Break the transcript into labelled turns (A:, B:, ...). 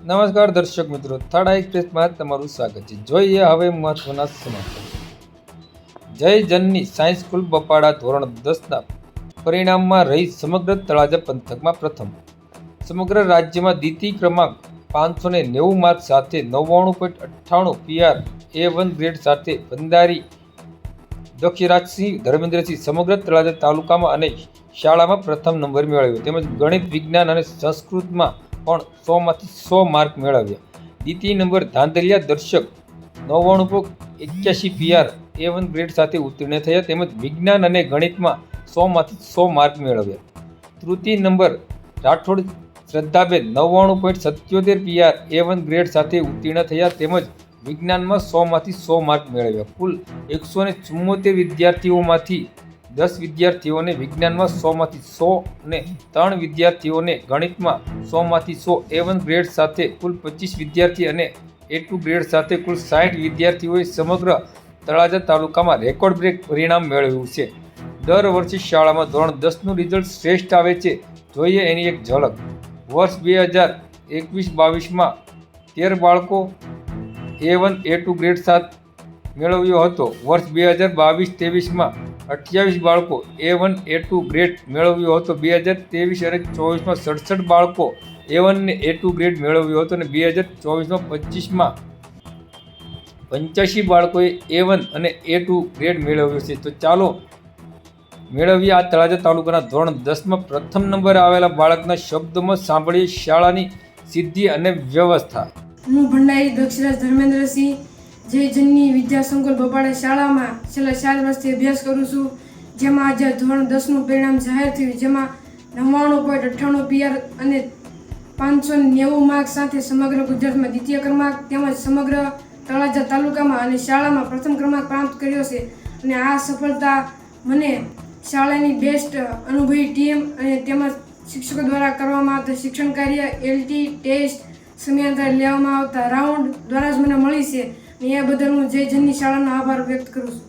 A: નમસ્કાર દર્શક મિત્રો, થર્ડ આઈ એક્સપ્રેસમાં તમારું સ્વાગત છે. જોઈએ હવે મહત્વના સમાચાર. જય જનની સાયન્સ સ્કૂલ બપાડા ધોરણ 10ના પરિણામમાં રહી સમગ્ર તળાજા પંથકમાં પ્રથમ. સમગ્ર રાજ્યમાં દ્વિતીય ક્રમાંક 590 માર્ક સાથે 99.98 PR A1 ગ્રેડ સાથે ભંડારી દક્ષરાજસિંહ ધર્મેન્દ્રસિંહ સમગ્ર તળાજા તાલુકામાં અને શાળામાં પ્રથમ નંબર મેળવ્યો. તેમજ ગણિત, વિજ્ઞાન અને સંસ્કૃતમાં પણ 100માંથી 100 માર્ક મેળવ્યા. દ્વિતીય નંબર ધાંધલિયા દર્શક 99.81 PR A1 ગ્રેડ સાથે ઉત્તીર્ણ થયા. તેમજ વિજ્ઞાન અને ગણિતમાં 100માંથી 100 માર્ક મેળવ્યા. તૃતીય number Rathod શ્રદ્ધાબેન 99.77 PR A1 grade સાથે ઉત્તીર્ણ થયા. તેમજ વિજ્ઞાનમાં 100માંથી 100 માર્ક મેળવ્યા. કુલ 174 વિદ્યાર્થીઓમાંથી 10 વિદ્યાર્થીઓને વિજ્ઞાનમાં 100માંથી 100 અને 3 વિદ્યાર્થીઓને ગણિતમાં 100માંથી 100 A1 ગ્રેડ સાથે કુલ 25 વિદ્યાર્થી અને A2 ગ્રેડ સાથે કુલ 60 વિદ્યાર્થીઓએ સમગ્ર તળાજા તાલુકામાં રેકોર્ડ બ્રેક પરિણામ મેળવ્યું છે. દર વર્ષે શાળામાં ધોરણ 10નું રિઝલ્ટ શ્રેષ્ઠ આવે છે. જોઈએ એની એક ઝલક. વર્ષ 2021-22માં 13 બાળકો A1 A2 ગ્રેડ સાથે મેળવ્યો હતો. વર્ષ 2022-23માં 28 બાળકો A1 A2 ગ્રેડ મેળવ્યો હતો. 2023 અને 24માં 67 બાળકો A1 અને A2 ગ્રેડ મેળવ્યો હતો અને 2024-25માં 85 બાળકોએ A1 અને A2 ગ્રેડ મેળવ્યો છે. તો ચાલો મેળવીએ આ તળાજા તાલુકાના ધોરણ 10માં પ્રથમ નંબર આવેલા બાળકના શબ્દોમાં સાંભળીએ શાળાની સિદ્ધિ અને વ્યવસ્થા.
B: હું ભંડારી દક્ષરાજ ધર્મેન્દ્રસિંહ જય જનની વિદ્યા સંકુલ બપાડા શાળામાં છેલ્લા 4 વર્ષથી અભ્યાસ કરું છું. જેમાં આજે ધોરણ 10નું પરિણામ જાહેર થયું, જેમાં 99.98 PR અને 590 માર્ક સાથે સમગ્ર ગુજરાતમાં દ્વિતીય ક્રમાંક તેમજ સમગ્ર તળાજા તાલુકામાં અને શાળામાં પ્રથમ ક્રમાંક પ્રાપ્ત કર્યો છે. અને આ સફળતા મને શાળાની બેસ્ટ અનુભવી ટીમ અને તેમજ શિક્ષકો દ્વારા કરવામાં આવતા શિક્ષણ કાર્ય, LT ટેસ્ટ, સમયાંતરે લેવામાં આવતા રાઉન્ડ દ્વારા જ મને મળી છે. અને એ બદલ હું જય જનની શાળાનો આભાર વ્યક્ત કરું છું.